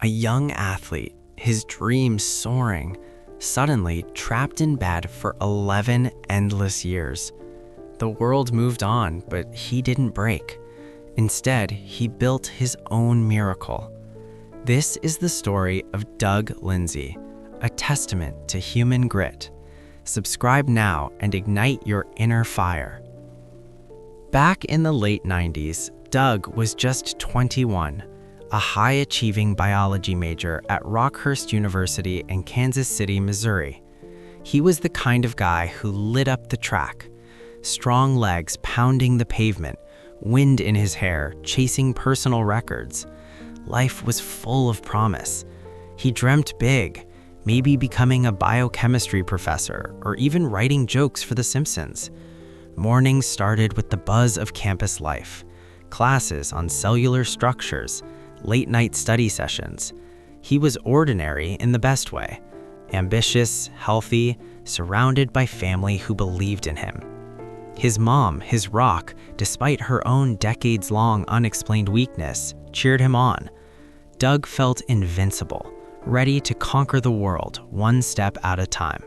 A young athlete, his dreams soaring, suddenly trapped in bed for 11 endless years. The world moved on, but he didn't break. Instead, he built his own miracle. This is the story of Doug Lindsay, a testament to human grit. Subscribe now and ignite your inner fire. Back in the late 90s, Doug was just 21, a high-achieving biology major at Rockhurst University in Kansas City, Missouri. He was the kind of guy who lit up the track, strong legs pounding the pavement, wind in his hair, chasing personal records. Life was full of promise. He dreamt big, maybe becoming a biochemistry professor or even writing jokes for The Simpsons. Mornings started with the buzz of campus life, classes on cellular structures, late-night study sessions. He was ordinary in the best way, ambitious, healthy, surrounded by family who believed in him. His mom, his rock, despite her own decades-long unexplained weakness, cheered him on. Doug felt invincible, ready to conquer the world one step at a time.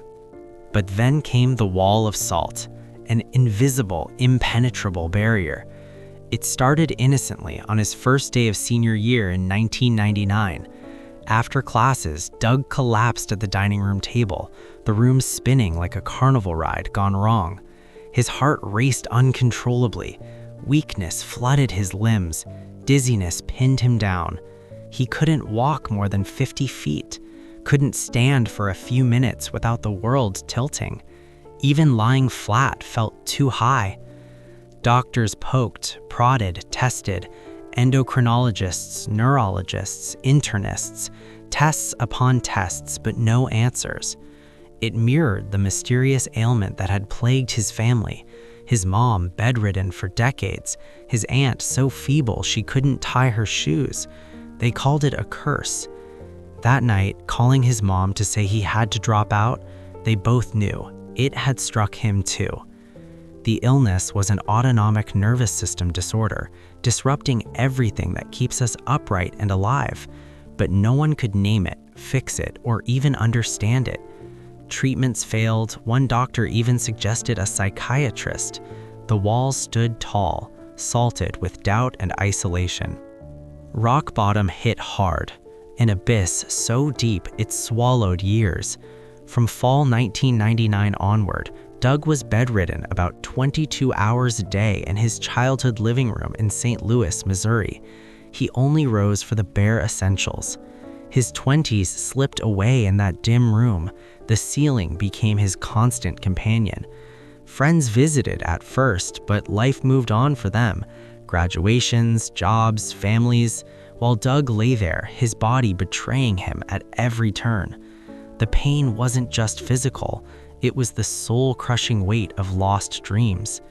But then came the wall of salt, an invisible, impenetrable barrier. It started innocently on his first day of senior year in 1999. After classes, Doug collapsed at the dining room table, the room spinning like a carnival ride gone wrong. His heart raced uncontrollably. Weakness flooded his limbs. Dizziness pinned him down. He couldn't walk more than 50 feet, couldn't stand for a few minutes without the world tilting. Even lying flat felt too high. Doctors poked, prodded, tested, endocrinologists, neurologists, internists, tests upon tests, but no answers. It mirrored the mysterious ailment that had plagued his family. His mom, bedridden for decades, his aunt so feeble she couldn't tie her shoes. They called it a curse. That night, calling his mom to say he had to drop out, they both knew it had struck him too. The illness was an autonomic nervous system disorder, disrupting everything that keeps us upright and alive, but no one could name it, fix it, or even understand it. Treatments failed. One doctor even suggested a psychiatrist. The walls stood tall, salted with doubt and isolation. Rock bottom hit hard, an abyss so deep it swallowed years. From fall 1999 onward, Doug was bedridden about 22 hours a day in his childhood living room in St. Louis, Missouri. He only rose for the bare essentials. His 20s slipped away in that dim room. The ceiling became his constant companion. Friends visited at first, but life moved on for them. Graduations, jobs, families, while Doug lay there, his body betraying him at every turn. The pain wasn't just physical, it was the soul-crushing weight of lost dreams.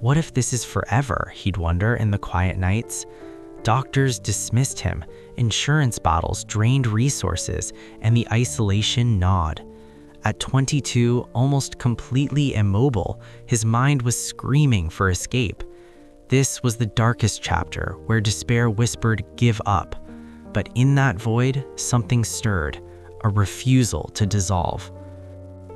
What if this is forever, he'd wonder in the quiet nights? Doctors dismissed him, insurance battles drained resources, and the isolation gnawed. At 22, almost completely immobile, his mind was screaming for escape. This was the darkest chapter, where despair whispered, "Give up." But in that void, something stirred, a refusal to dissolve.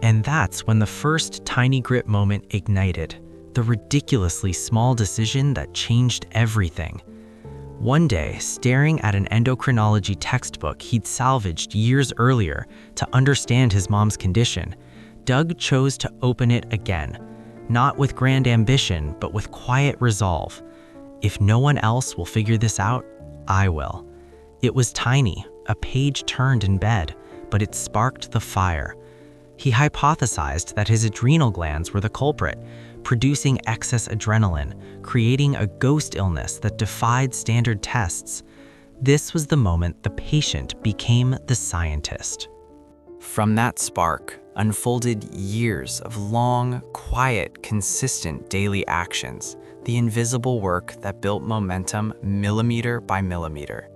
And that's when the first tiny grit moment ignited, the ridiculously small decision that changed everything. One day, staring at an endocrinology textbook he'd salvaged years earlier to understand his mom's condition, Doug chose to open it again, not with grand ambition, but with quiet resolve. If no one else will figure this out, I will. It was tiny, a page turned in bed, but it sparked the fire. He hypothesized that his adrenal glands were the culprit, producing excess adrenaline, creating a ghost illness that defied standard tests. This was the moment the patient became the scientist. From that spark unfolded years of long, quiet, consistent daily actions, the invisible work that built momentum millimeter by millimeter.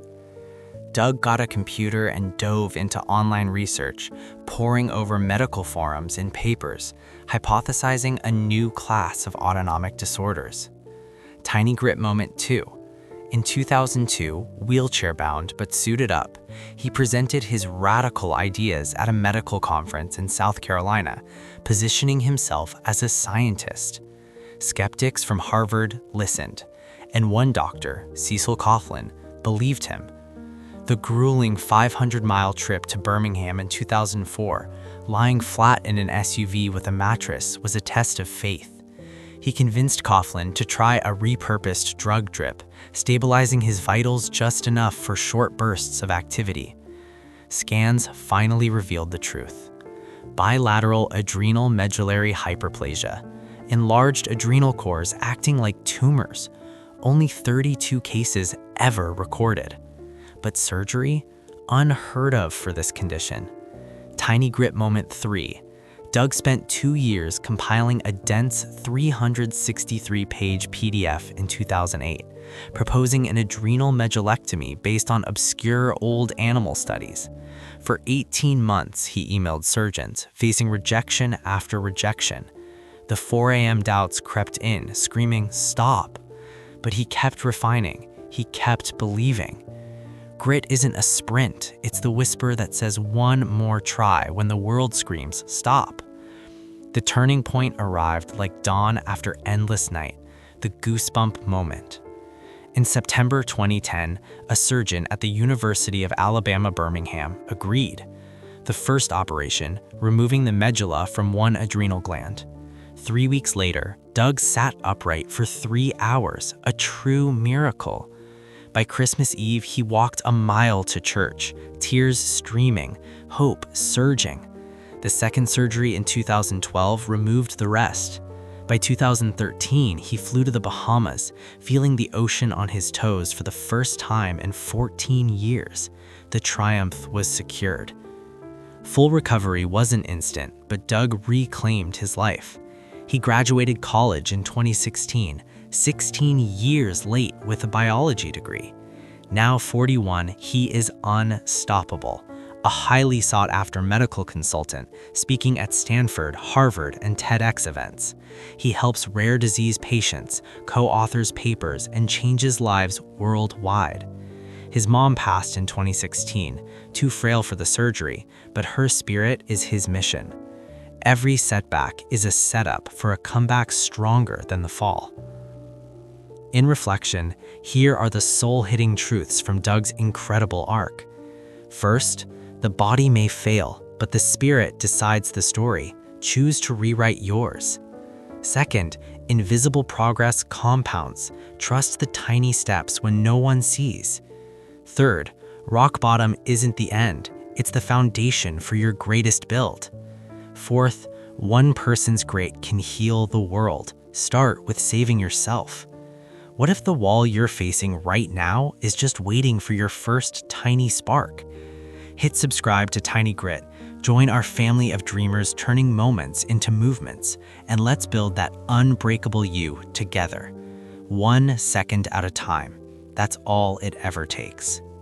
Doug got a computer and dove into online research, poring over medical forums and papers, hypothesizing a new class of autonomic disorders. Tiny grit moment 2. In 2002, wheelchair-bound but suited up, he presented his radical ideas at a medical conference in South Carolina, positioning himself as a scientist. Skeptics from Harvard listened, and one doctor, Cecil Coughlin, believed him. The grueling 500-mile trip to Birmingham in 2004, lying flat in an SUV with a mattress, was a test of faith. He convinced Coughlin to try a repurposed drug drip, stabilizing his vitals just enough for short bursts of activity. Scans finally revealed the truth. Bilateral adrenal medullary hyperplasia, enlarged adrenal cores acting like tumors, only 32 cases ever recorded. But surgery? Unheard of for this condition. Tiny Grit Moment 3. Doug spent 2 years compiling a dense 363-page PDF in 2008, proposing an adrenal medullectomy based on obscure old animal studies. For 18 months, he emailed surgeons, facing rejection after rejection. The 4 a.m. doubts crept in, screaming, "Stop!" But he kept refining. He kept believing. Grit isn't a sprint, it's the whisper that says one more try when the world screams, "Stop." The turning point arrived like dawn after endless night, the goosebump moment. In September 2010, a surgeon at the University of Alabama Birmingham agreed. The first operation, removing the medulla from one adrenal gland. 3 weeks later, Doug sat upright for 3 hours, a true miracle. By Christmas Eve, he walked a mile to church, tears streaming, hope surging. The second surgery in 2012 removed the rest. By 2013, he flew to the Bahamas, feeling the ocean on his toes for the first time in 14 years. The triumph was secured. Full recovery wasn't instant, but Doug reclaimed his life. He graduated college in 2016, 16 years late with a biology degree. Now 41, he is unstoppable, a highly sought-after medical consultant, speaking at Stanford, Harvard, and TEDx events. He helps rare disease patients, co-authors papers, and changes lives worldwide. His mom passed in 2016, too frail for the surgery, but her spirit is his mission. Every setback is a setup for a comeback stronger than the fall. In reflection, here are the soul-hitting truths from Doug's incredible arc. First, the body may fail, but the spirit decides the story. Choose to rewrite yours. Second, invisible progress compounds. Trust the tiny steps when no one sees. Third, rock bottom isn't the end. It's the foundation for your greatest build. Fourth, one person's grit can heal the world. Start with saving yourself. What if the wall you're facing right now is just waiting for your first tiny spark? Hit subscribe to Tiny Grit, join our family of dreamers turning moments into movements, and let's build that unbreakable you together. 1 second at a time. That's all it ever takes.